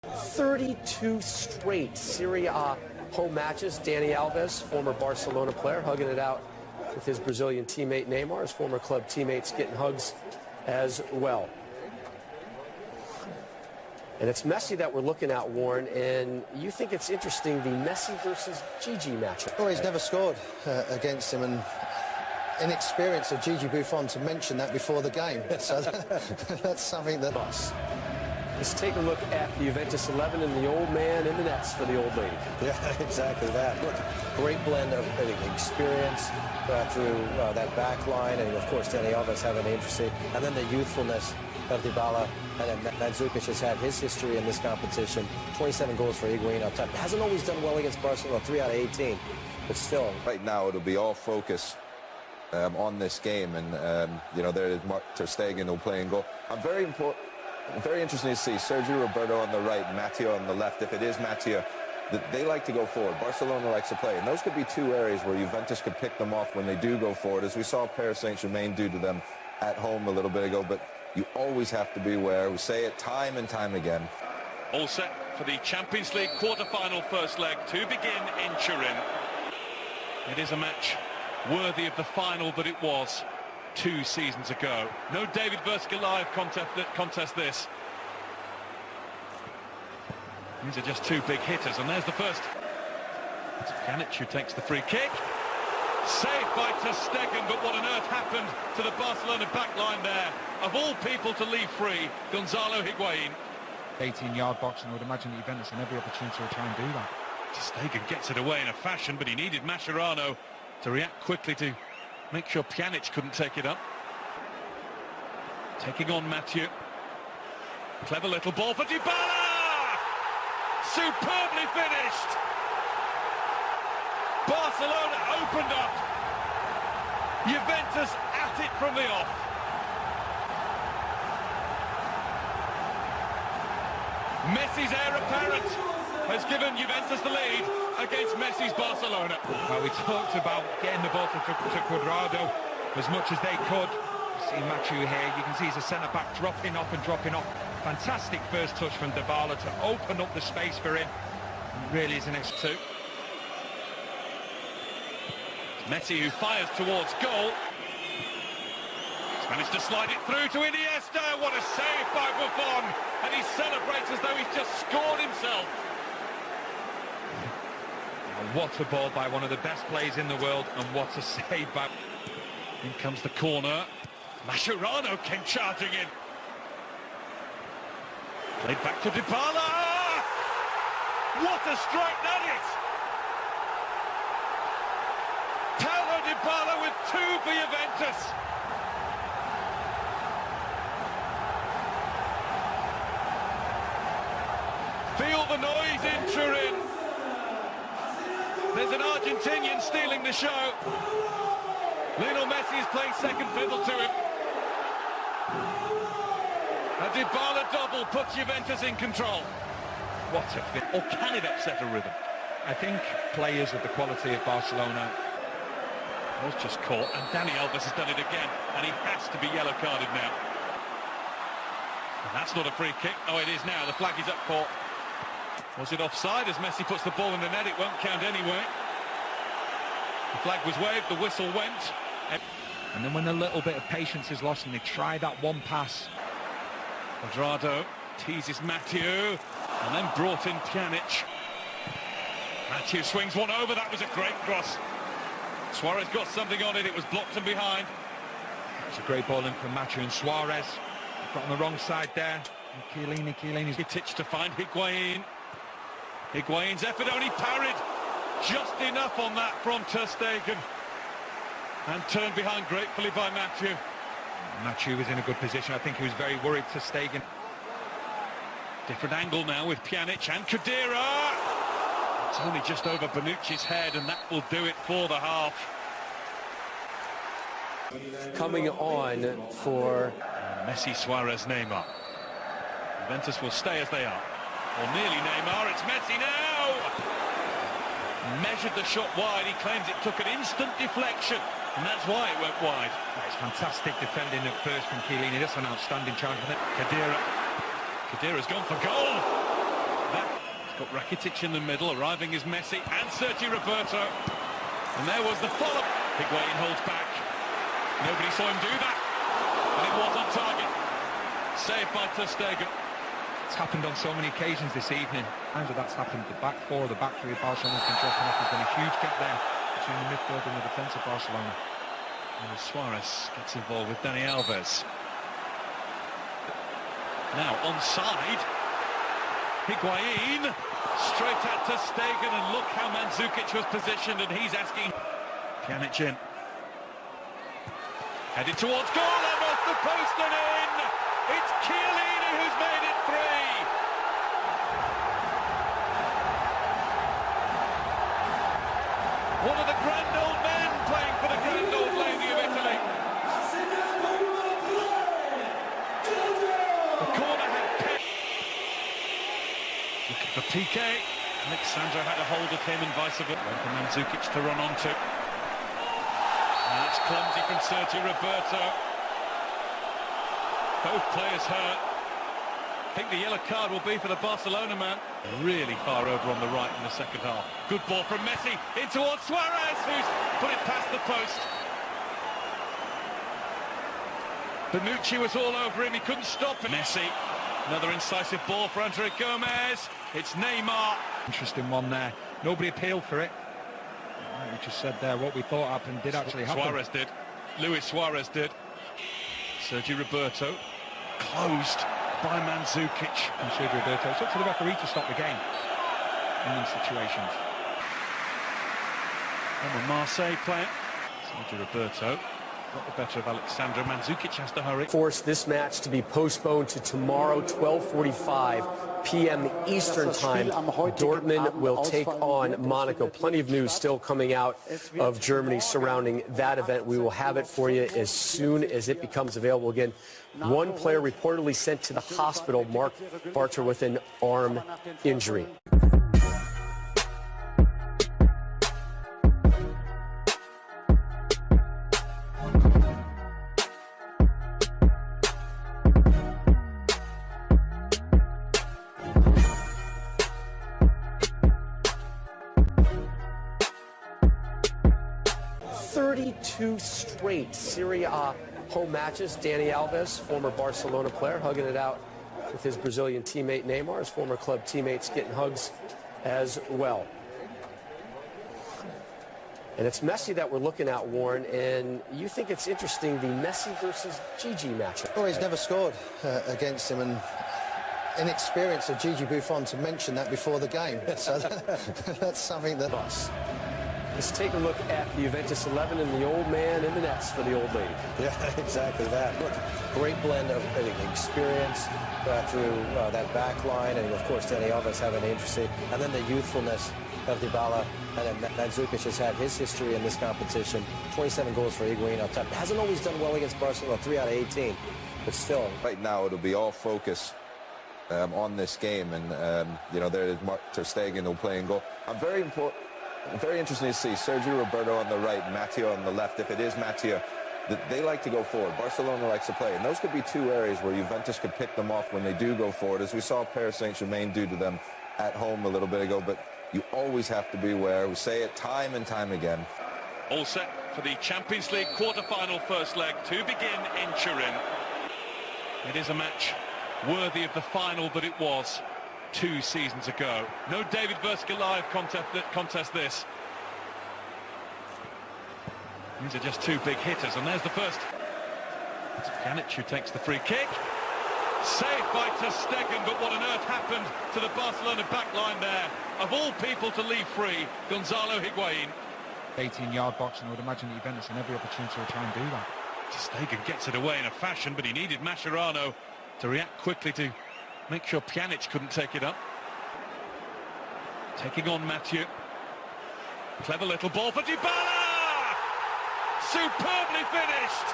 32 straight Serie A home matches. Dani Alves, former Barcelona player, hugging it out with his Brazilian teammate Neymar. His former club teammates getting hugs as well. And it's Messi that we're looking at, Warren, and you think it's interesting, the Messi versus Gigi matchup. Well, he's never scored against him, and inexperience of Gigi Buffon to mention that before the game. So that's something that... Let's take a look at the Juventus 11 and the old man in the nets for the old lady. Yeah, exactly that. Look, great blend of experience through that back line, and of course Dani Alves having an interesting, and then the youthfulness of Dybala, and then Mandzukic has had his history in this competition. 27 goals for Higuain up top. Hasn't always done well against Barcelona, 3 out of 18, but still. Right now it'll be all focus on this game, and you know, there is Mark ter Stegen who'll play in goal. I'm very interested to see Sergio Roberto on the right, Matteo on the left. If it is Matteo, they like to go forward. Barcelona likes to play, and those could be two areas where Juventus could pick them off when they do go forward, as we saw Paris Saint-Germain do to them at home a little bit ago. But you always have to be aware. We say it time and time again. All set for the Champions League quarter-final first leg to begin in Turin. It is a match worthy of the final that it was 2 seasons ago. No David versus Goliath contest this. These are just 2 big hitters, and there's the first. It's Pjanic who takes the free kick. Saved by ter Stegen, but what on earth happened to the Barcelona backline there? Of all people to leave free, Gonzalo Higuain. 18-yard box, and I would imagine Juventus had every opportunity to try and do that. Ter Stegen gets it away in a fashion, but he needed Mascherano to react quickly to make sure Pjanic couldn't take it up. Taking on Mathieu. Clever little ball for Dybala! Superbly finished! Barcelona opened up. Juventus at it from the off. Messi's heir apparent has given Juventus the lead against Messi's Barcelona. Well, we talked about getting the ball to Cuadrado as much as they could. You see Mathieu here, you can see he's a centre-back dropping off and dropping off. Fantastic first touch from Dybala to open up the space for him. It really is an X2. Messi, who fires towards goal. He's managed to slide it through to Iniesta. What a save by Buffon. And he celebrates as though he's just scored himself. What a ball by one of the best players in the world, and what a save by... In comes the corner. Mascherano came charging in. Played back to Dybala. What a strike that is! Paulo Dybala with 2 for Juventus. Feel the noise in Turin. There's an Argentinian stealing the show. Lionel Messi is playing second fiddle to him. A Dybala double puts Juventus in control. What a fit. Or can it upset a rhythm? I think players of the quality of Barcelona... Was just caught, and Dani Alves has done it again, and he has to be yellow carded now. And that's not a free kick. Oh, it is now. The flag is up for... Was it offside? As Messi puts the ball in the net, it won't count anyway. The flag was waved, the whistle went. And then when a little bit of patience is lost and they try that one pass. Cuadrado teases Mathieu, and then brought in Pjanic. Mathieu swings one over, that was a great cross. Suarez got something on it, it was blocked from behind. It's a great ball in from Mathieu, and Suarez got on the wrong side there. And Chiellini's... Hitch to find Higuain. Higuain's effort only parried just enough on that from ter Stegen. And turned behind gratefully by Mathieu. Mathieu was in a good position. I think he was very worried ter Stegen. Different angle now with Pjanic and Khedira. It's only just over Bonucci's head, and that will do it for the half. Coming on for Messi, Suarez, Neymar. Juventus will stay as they are. Or nearly Neymar, it's Messi now! Measured the shot wide, he claims it took an instant deflection, and that's why it went wide. It's fantastic defending at first from Chiellini. That's an outstanding challenge. Khedira's gone for goal! Got Rakitic in the middle, arriving is Messi and Sergio Roberto. And there was the follow. Higuain holds back. Nobody saw him do that. And it was on target. Saved by Ter Stegen. It's happened on so many occasions this evening. Times that that's happened, the back four, the back three of Barcelona has been dropping off. There's been a huge gap there between the midfield and the defence of Barcelona. And Suarez gets involved with Dani Alves. Now onside. Higuain straight at Ter Stegen, and look how Mandzukic was positioned, and he's asking Pjanic in. Headed towards goal and off the post and in. It's Chiellini who's made it 3. One of the grand old men playing for the grand old lady of Italy. The corner had Pitt. Looking for Piqué. Alexandra had a hold of him and vice versa. For Mandzukic to run onto. And that's clumsy from Sergio Roberto. Both players hurt. I think the yellow card will be for the Barcelona man. Really far over on the right in the second half. Good ball from Messi in towards Suarez, who's put it past the post. Bonucci was all over him, he couldn't stop him. Messi, another incisive ball for Andre Gomez. It's Neymar. Interesting one there. Nobody appealed for it. We just said there what we thought happened did actually happen. Suarez did. Luis Suarez did. Sergio Roberto closed by Mandzukic. And Sergio Roberto, it's up to the referee to stop the game in these situations. And the Marseille player, Sergio Roberto, got the better of Alexandra. Mandzukic has to hurry. Force this match to be postponed to tomorrow, 12:45 p.m. Eastern Time. Dortmund will take on Monaco. Plenty of news still coming out of Germany surrounding that event. We will have it for you as soon as it becomes available. Again, one player reportedly sent to the hospital, Mark Bartra, with an arm injury. Straight Serie A home matches. Dani Alves, former Barcelona player, hugging it out with his Brazilian teammate Neymar. His former club teammates getting hugs as well. And it's Messi that we're looking at, Warren, and you think it's interesting, the Messi versus Gigi matchup. Well, he's never scored against him, and inexperience of Gigi Buffon to mention that before the game. So that's something that... Let's take a look at the Juventus 11 and the old man in the nets for the old lady. Yeah, exactly that. Look, great blend of experience through that back line, and of course Dani Alves having an interesting, and then the youthfulness of Dybala, and then Mandzukic has had his history in this competition. 27 goals for Higuain up top. Hasn't always done well against Barcelona, 3 out of 18, but still. Right now it'll be all focus on this game, and you know, there is Ter Stegen who'll play in goal. I'm very interested to see Sergio Roberto on the right, Matteo on the left. If it is Matteo, they like to go forward. Barcelona likes to play, and those could be two areas where Juventus could pick them off when they do go forward, as we saw Paris Saint-Germain do to them at home a little bit ago. But you always have to be aware. We say it time and time again. All set for the Champions League quarter-final first leg to begin in Turin. It is a match worthy of the final that it was 2 seasons ago. No David versus Goliath contest this. These are just 2 big hitters, and there's the first. It's Pjanic who takes the free kick. Saved by Ter Stegen, but what on earth happened to the Barcelona back line there? Of all people to leave free, Gonzalo Higuain. 18-yard box, and I would imagine that Juventus in every opportunity will try and do that. Ter Stegen gets it away in a fashion, but he needed Mascherano to react quickly to make sure Pjanic couldn't take it up. Taking on Mathieu. Clever little ball for Dybala! Superbly finished!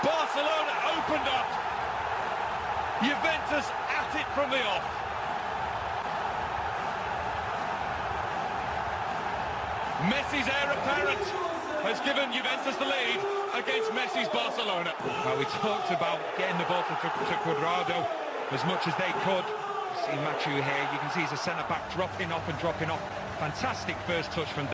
Barcelona opened up. Juventus at it from the off. Messi's heir apparent has given Juventus the lead against Messi's Barcelona. Well, we talked about getting the ball to Cuadrado as much as they could. See Machu here, you can see he's a centre-back dropping off and dropping off. Fantastic first touch from